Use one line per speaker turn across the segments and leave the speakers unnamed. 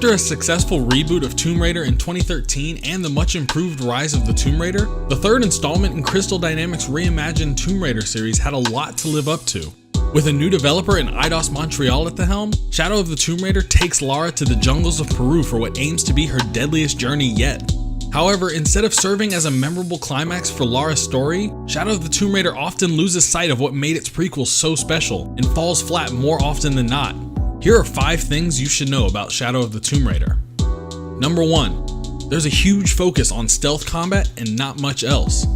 After a successful reboot of Tomb Raider in 2013 and the much improved Rise of the Tomb Raider, the third installment in Crystal Dynamics' reimagined Tomb Raider series had a lot to live up to. With a new developer in Eidos Montreal at the helm, Shadow of the Tomb Raider takes Lara to the jungles of Peru for what aims to be her deadliest journey yet. However, instead of serving as a memorable climax for Lara's story, Shadow of the Tomb Raider often loses sight of what made its prequel so special and falls flat more often than not. Here are 5 things you should know about Shadow of the Tomb Raider. Number 1. There's a huge focus on stealth combat and not much else.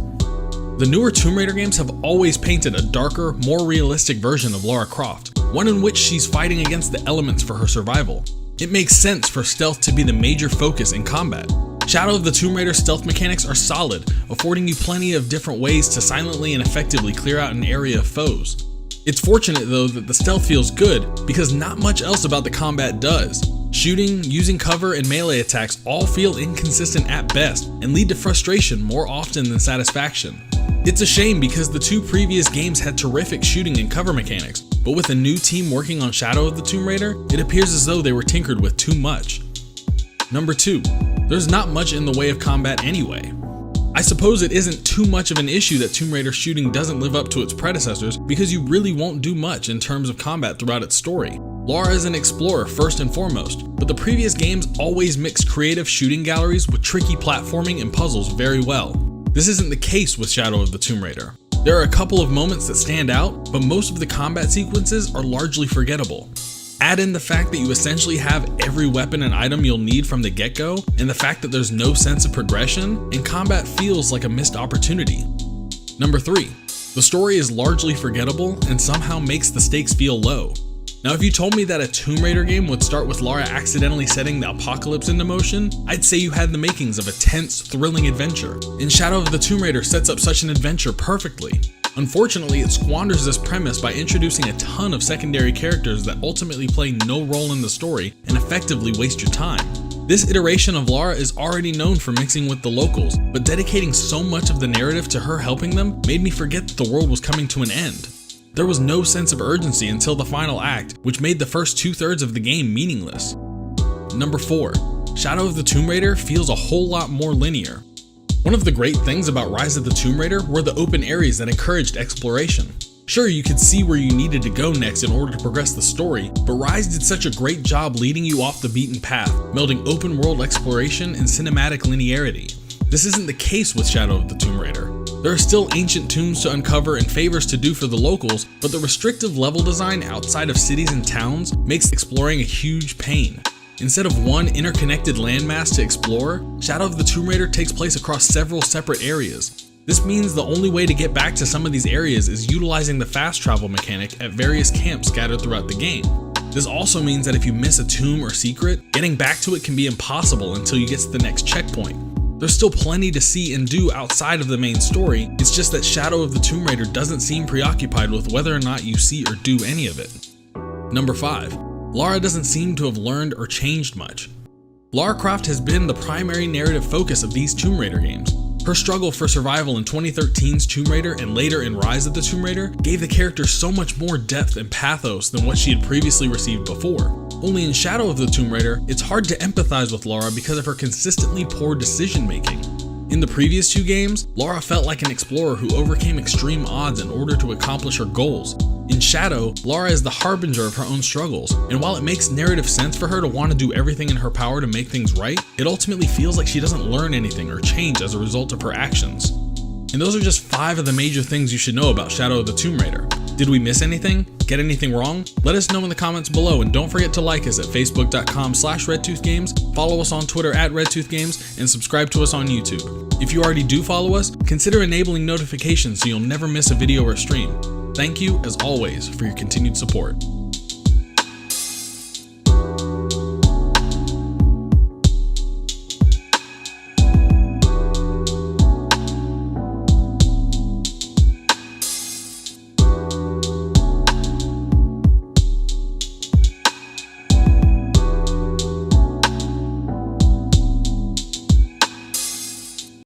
The newer Tomb Raider games have always painted a darker, more realistic version of Lara Croft, one in which she's fighting against the elements for her survival. It makes sense for stealth to be the major focus in combat. Shadow of the Tomb Raider stealth mechanics are solid, affording you plenty of different ways to silently and effectively clear out an area of foes. It's fortunate though that the stealth feels good because not much else about the combat does. Shooting, using cover, and melee attacks all feel inconsistent at best and lead to frustration more often than satisfaction. It's a shame because the 2 previous games had terrific shooting and cover mechanics, but with a new team working on Shadow of the Tomb Raider, it appears as though they were tinkered with too much. Number 2. There's not much in the way of combat anyway. I suppose it isn't too much of an issue that Tomb Raider shooting doesn't live up to its predecessors because you really won't do much in terms of combat throughout its story. Lara is an explorer first and foremost, but the previous games always mixed creative shooting galleries with tricky platforming and puzzles very well. This isn't the case with Shadow of the Tomb Raider. There are a couple of moments that stand out, but most of the combat sequences are largely forgettable. Add in the fact that you essentially have every weapon and item you'll need from the get-go, and the fact that there's no sense of progression, and combat feels like a missed opportunity. Number 3. The story is largely forgettable and somehow makes the stakes feel low. Now if you told me that a Tomb Raider game would start with Lara accidentally setting the apocalypse into motion, I'd say you had the makings of a tense, thrilling adventure, and Shadow of the Tomb Raider sets up such an adventure perfectly. Unfortunately, it squanders this premise by introducing a ton of secondary characters that ultimately play no role in the story and effectively waste your time. This iteration of Lara is already known for mixing with the locals, but dedicating so much of the narrative to her helping them made me forget that the world was coming to an end. There was no sense of urgency until the final act, which made the first 2/3 of the game meaningless. Number 4. Shadow of the Tomb Raider feels a whole lot more linear. One of the great things about Rise of the Tomb Raider were the open areas that encouraged exploration. Sure, you could see where you needed to go next in order to progress the story, but Rise did such a great job leading you off the beaten path, melding open world exploration and cinematic linearity. This isn't the case with Shadow of the Tomb Raider. There are still ancient tombs to uncover and favors to do for the locals, but the restrictive level design outside of cities and towns makes exploring a huge pain. Instead of one interconnected landmass to explore, Shadow of the Tomb Raider takes place across several separate areas. This means the only way to get back to some of these areas is utilizing the fast travel mechanic at various camps scattered throughout the game. This also means that if you miss a tomb or secret, getting back to it can be impossible until you get to the next checkpoint. There's still plenty to see and do outside of the main story, it's just that Shadow of the Tomb Raider doesn't seem preoccupied with whether or not you see or do any of it. Number 5. Lara doesn't seem to have learned or changed much. Lara Croft has been the primary narrative focus of these Tomb Raider games. Her struggle for survival in 2013's Tomb Raider and later in Rise of the Tomb Raider gave the character so much more depth and pathos than what she had previously received before. Only in Shadow of the Tomb Raider, it's hard to empathize with Lara because of her consistently poor decision making. In the previous 2 games, Lara felt like an explorer who overcame extreme odds in order to accomplish her goals. In Shadow, Lara is the harbinger of her own struggles, and while it makes narrative sense for her to want to do everything in her power to make things right, it ultimately feels like she doesn't learn anything or change as a result of her actions. And those are just 5 of the major things you should know about Shadow of the Tomb Raider. Did we miss anything? Get anything wrong? Let us know in the comments below, and don't forget to like us at facebook.com/redtoothgames, follow us on Twitter at redtoothgames, and subscribe to us on YouTube. If you already do follow us, consider enabling notifications so you'll never miss a video or stream. Thank you, as always, for your continued support.